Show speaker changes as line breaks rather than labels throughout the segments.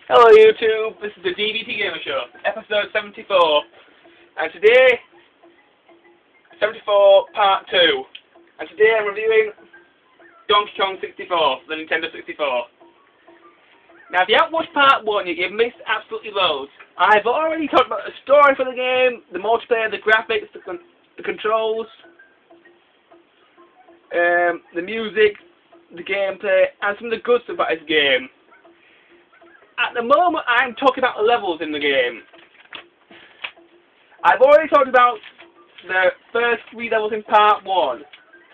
Hello YouTube, this is the D.B.T Gamer Show, episode 74, and today, 74 part 2, and today I'm reviewing Donkey Kong 64, the Nintendo 64. Now if you haven't watched part 1 yet, you've missed absolutely loads. I've already talked about the story for the game, the multiplayer, the graphics, the controls, the music, the gameplay, and some of the good stuff about this game. At the moment, I'm talking about the levels in the game. I've already talked about the first 3 levels in part 1.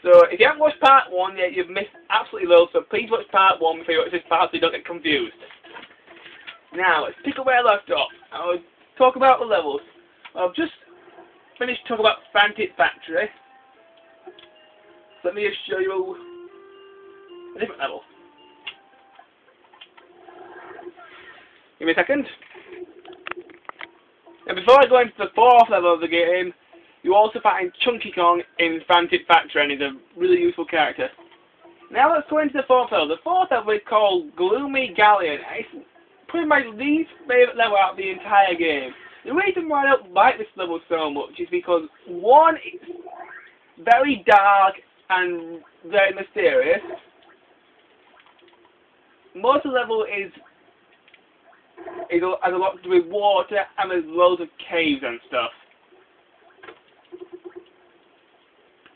So, if you haven't watched part 1 yet, you've missed absolutely loads, so please watch part 1 before you watch this part so you don't get confused. Now, let's pick up where I left off. I'll talk about the levels. I've just finished talking about Frantic Factory. So let me just show you a different level. Give me a second. And before I go into the 4th level of the game, you also find Chunky Kong in Frantic Factory, and he's a really useful character. Now let's go into the 4th level. The 4th level is called Gloomy Galleon. It's probably my least favourite level out of the entire game. The reason why I don't like this level so much is because, one, it's very dark and very mysterious. Most of the level has a lot to do with water, and there's loads of caves and stuff.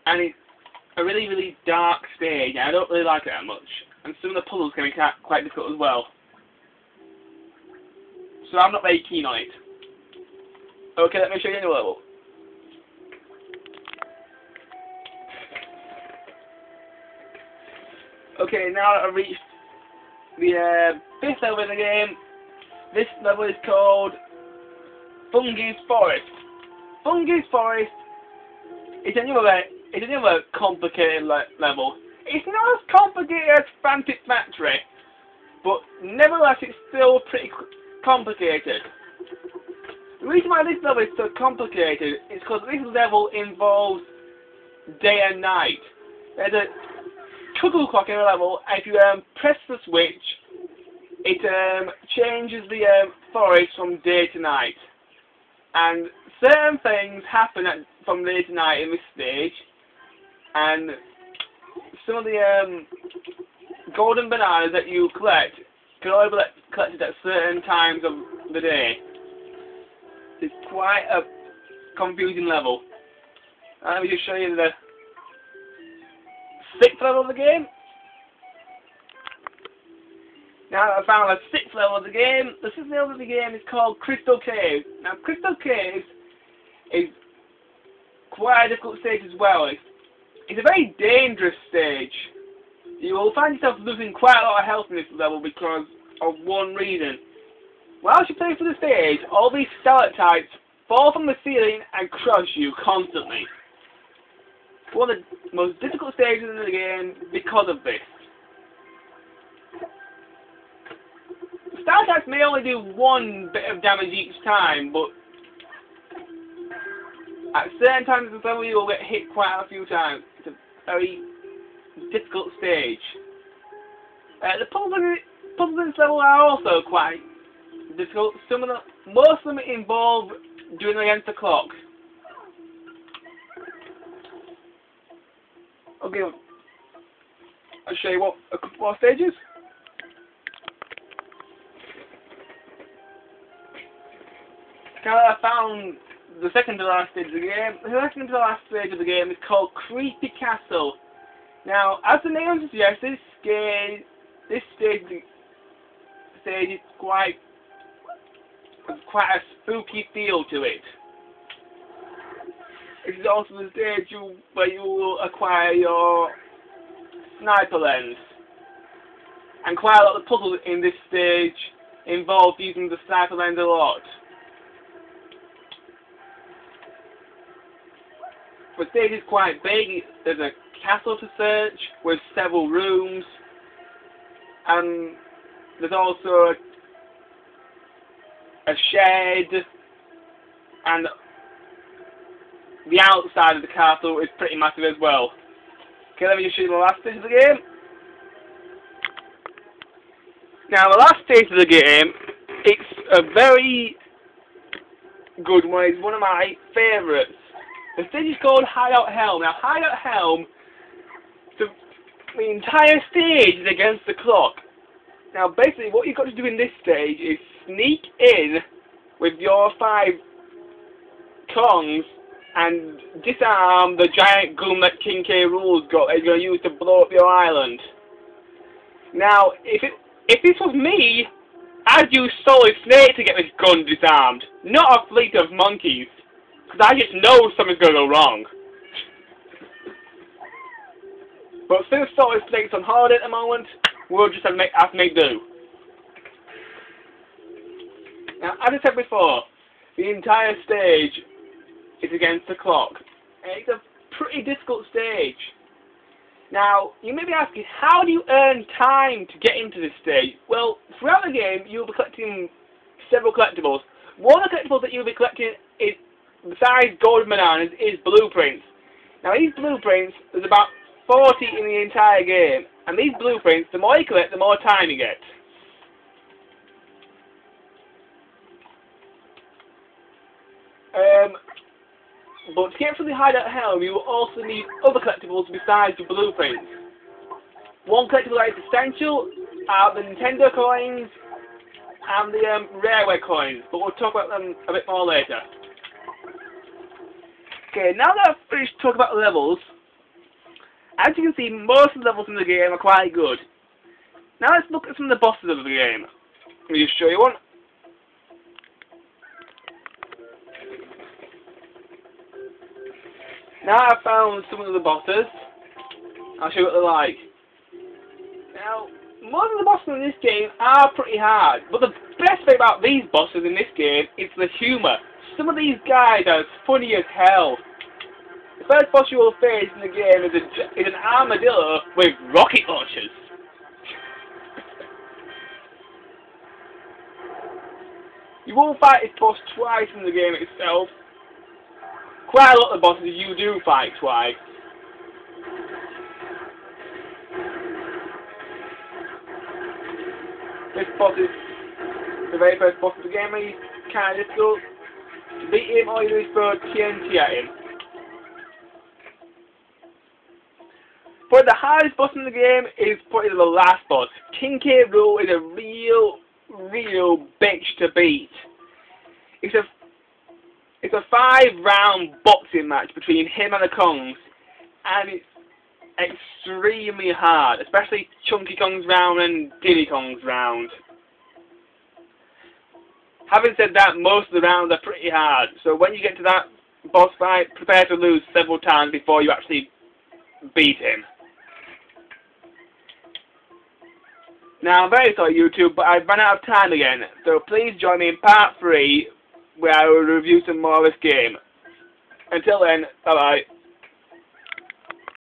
And it's a really, really dark stage, and I don't really like it that much. And some of the puzzles can be quite difficult as well. So I'm not very keen on it. Okay, let me show you the level. Okay, now that I've reached the 5th level of the game, this level is called Fungi's Forest. Fungi's Forest is another complicated level. It's not as complicated as Frantic Factory, but nevertheless it's still pretty complicated. The reason why this level is so complicated is because this level involves day and night. There's a cuckoo clock in the level, and if you press the switch, it changes the forest from day to night. And certain things happen from day to night in this stage, and some of the golden bananas that you collect can only be collected at certain times of the day. It's quite a confusing level. Let me just show you the 6th level of the game. Now that I found the 6th level of the game, the 6th level of the game is called Crystal Cave. Now Crystal Cave is quite a difficult stage as well. It's a very dangerous stage. You will find yourself losing quite a lot of health in this level because of one reason. Whilst you play through the stage, all these stalactites fall from the ceiling and crush you constantly. It's one of the most difficult stages in the game because of this. Stalactites may only do 1 bit of damage each time, but at certain times in the level you will get hit quite a few times. It's a very difficult stage. The puzzles in this level are also quite difficult. Most of them involve doing against the clock. Okay, I'll show you a couple more stages. Now that I found the second to last stage of the game, the second to last stage of the game is called Creepy Castle. Now, as the name suggests, this stage is quite a spooky feel to it. This is also the stage where you will acquire your sniper lens. And quite a lot of the puzzles in this stage involve using the sniper lens a lot. The stage is quite big. There's a castle to search with several rooms, and there's also a shed, and the outside of the castle is pretty massive as well. Okay, let me just show you the last stage of the game. Now, the last stage of the game It's a very good one. It's one of my favourites. The stage is called Hideout Helm. Now, Hideout Helm, the entire stage is against the clock. Now, basically, what you've got to do in this stage is sneak in with your 5 Kongs and disarm the giant gun that King K. Rool's got that you're going to use to blow up your island. Now, if this was me, I'd use Solid Snake to get this gun disarmed, not a fleet of monkeys, because I just know something's going to go wrong. But since Solid Snake's on holiday at the moment, we'll just have to make do. Now, as I said before, the entire stage is against the clock. It's a pretty difficult stage. Now, you may be asking, how do you earn time to get into this stage? Well, throughout the game, you'll be collecting several collectibles. One of the collectibles that you'll be collecting is, besides gold bananas, is blueprints. Now, these blueprints, there's about 40 in the entire game. And these blueprints, the more you collect, the more time you get. But to get from the Hideout Helm, you will also need other collectibles besides the blueprints. One collectible that is essential are the Nintendo coins and the Rareware coins, but we'll talk about them a bit more later. Okay, now that I've finished talking about the levels, as you can see, most of the levels in the game are quite good. Now let's look at some of the bosses of the game. Let me just show you one. Now I've found some of the bosses. I'll show you what they're like. Now, most of the bosses in this game are pretty hard, but the best thing about these bosses in this game is the humour. Some of these guys are as funny as hell. The first boss you will face in the game is an armadillo with rocket launchers. You will fight this boss twice in the game itself. Quite a lot of the bosses you do fight twice. This boss is the very first boss of the game, and he's kind of difficult. To beat him, all you do is throw TNT at him. But the hardest boss in the game is probably the last boss. King K. Rool is a real bitch to beat. It's a 5-round boxing match between him and the Kongs, and it's extremely hard, especially Chunky Kong's round and Diddy Kong's round. Having said that, most of the rounds are pretty hard, so when you get to that boss fight, prepare to lose several times before you actually beat him. Now, I'm very sorry YouTube, but I've run out of time again, so please join me in part 3 where I will review some more of this game. Until then, bye bye.